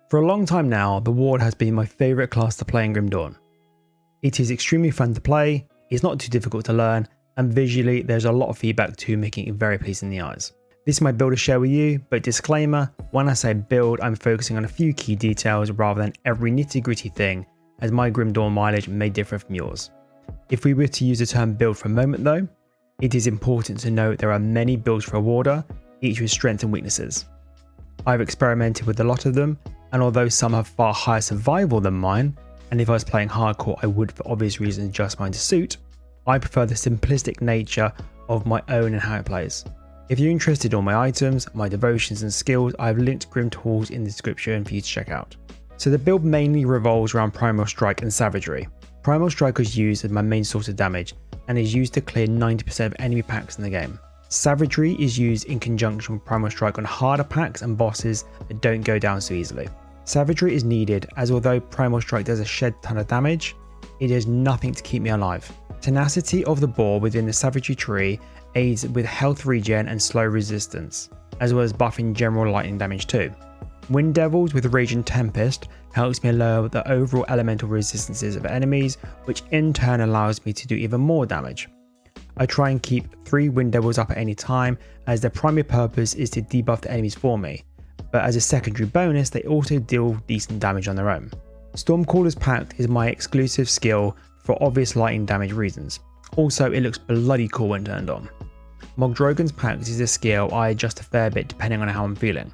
For a long time now, the Ward has been my favourite class to play in Grim Dawn. It is extremely fun to play, it's not too difficult to learn, and visually there's a lot of feedback too, making it very pleasing in the eyes. This is my build to share with you, but disclaimer, when I say build, I'm focusing on a few key details rather than every nitty gritty thing, as my Grim Dawn mileage may differ from yours. If we were to use the term build for a moment though, it is important to note there are many builds for a Warder, each with strengths and weaknesses. I've experimented with a lot of them, and although some have far higher survival than mine, and if I was playing hardcore I would for obvious reasons adjust mine to suit, I prefer the simplistic nature of my own and how it plays. If you're interested in all my items, my devotions and skills, I have linked Grim tools in the description for you to check out. So the build mainly revolves around Primal Strike and Savagery. Primal Strike is used as my main source of damage and is used to clear 90% of enemy packs in the game. Savagery is used in conjunction with Primal Strike on harder packs and bosses that don't go down so easily. Savagery is needed as although Primal Strike does a shed ton of damage, it does nothing to keep me alive. Tenacity of the boar within the Savagery tree aids with health regen and slow resistance, as well as buffing general lightning damage too. Wind Devils with Rage and Tempest helps me lower the overall elemental resistances of enemies, which in turn allows me to do even more damage. I try and keep 3 Wind Devils up at any time, as their primary purpose is to debuff the enemies for me, but as a secondary bonus they also deal decent damage on their own. Stormcaller's Pact is my exclusive skill for obvious lightning damage reasons. Also, it looks bloody cool when turned on. Mogdrogan's Pact is a skill I adjust a fair bit depending on how I'm feeling.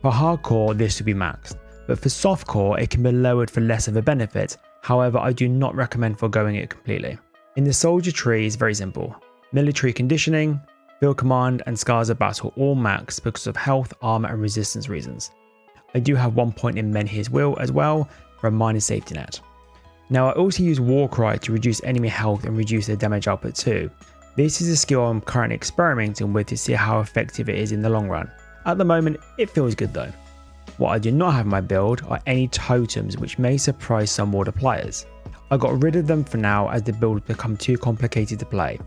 For hardcore this should be maxed, but for softcore it can be lowered for less of a benefit, however I do not recommend foregoing it completely. In the soldier tree is very simple. Military Conditioning, Field Command and Scars of Battle all max because of health, armor and resistance reasons. I do have one point in Menhir's Will as well for a minor safety net. Now I also use Warcry to reduce enemy health and reduce their damage output too. This is a skill I'm currently experimenting with to see how effective it is in the long run. At the moment it feels good though. What I do not have in my build are any totems, which may surprise some Warder players. I got rid of them for now as the build become too complicated to play.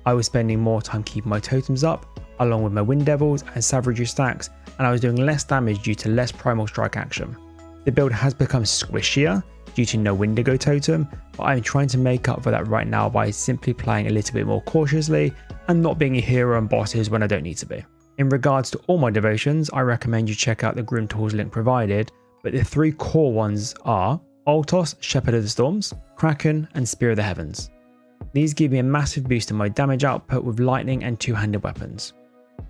I was spending more time keeping my totems up along with my Wind Devils and Savagery stacks, and I was doing less damage due to less Primal Strike action. The build has become squishier due to no Wendigo totem, but I'm trying to make up for that right now by simply playing a little bit more cautiously and not being a hero on bosses when I don't need to be. In regards to all my devotions, I recommend you check out the Grim Tools link provided, but the 3 core ones are Altos, Shepherd of the Storms, Kraken and Spear of the Heavens. These give me a massive boost in my damage output with lightning and two-handed weapons.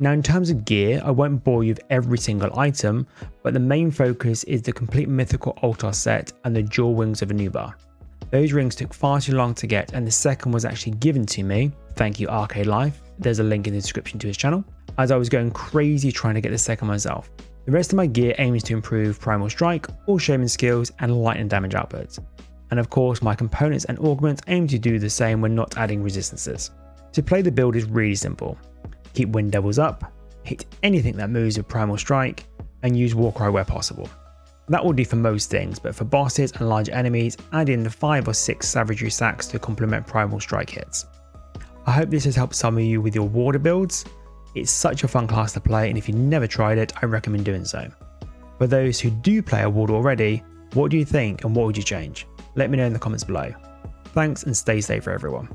Now in terms of gear, I won't bore you with every single item, but the main focus is the complete mythical Altos set and the dual wings of Anubar. Those rings took far too long to get, and the second was actually given to me, thank you Arcade Life, there's a link in the description to his channel, as I was going crazy trying to get the second myself. The rest of my gear aims to improve Primal Strike, all Shaman skills and lightning damage output. And of course my components and augments aim to do the same when not adding resistances. To play the build is really simple. Keep Wind Devils up, hit anything that moves with Primal Strike, and use Warcry where possible. That will do for most things, but for bosses and large enemies, add in the 5 or 6 Savagery stacks to complement Primal Strike hits. I hope this has helped some of you with your Warder builds. It's such a fun class to play, and if you've never tried it, I recommend doing so. For those who do play a Warder already, what do you think and what would you change? Let me know in the comments below. Thanks and stay safe for everyone.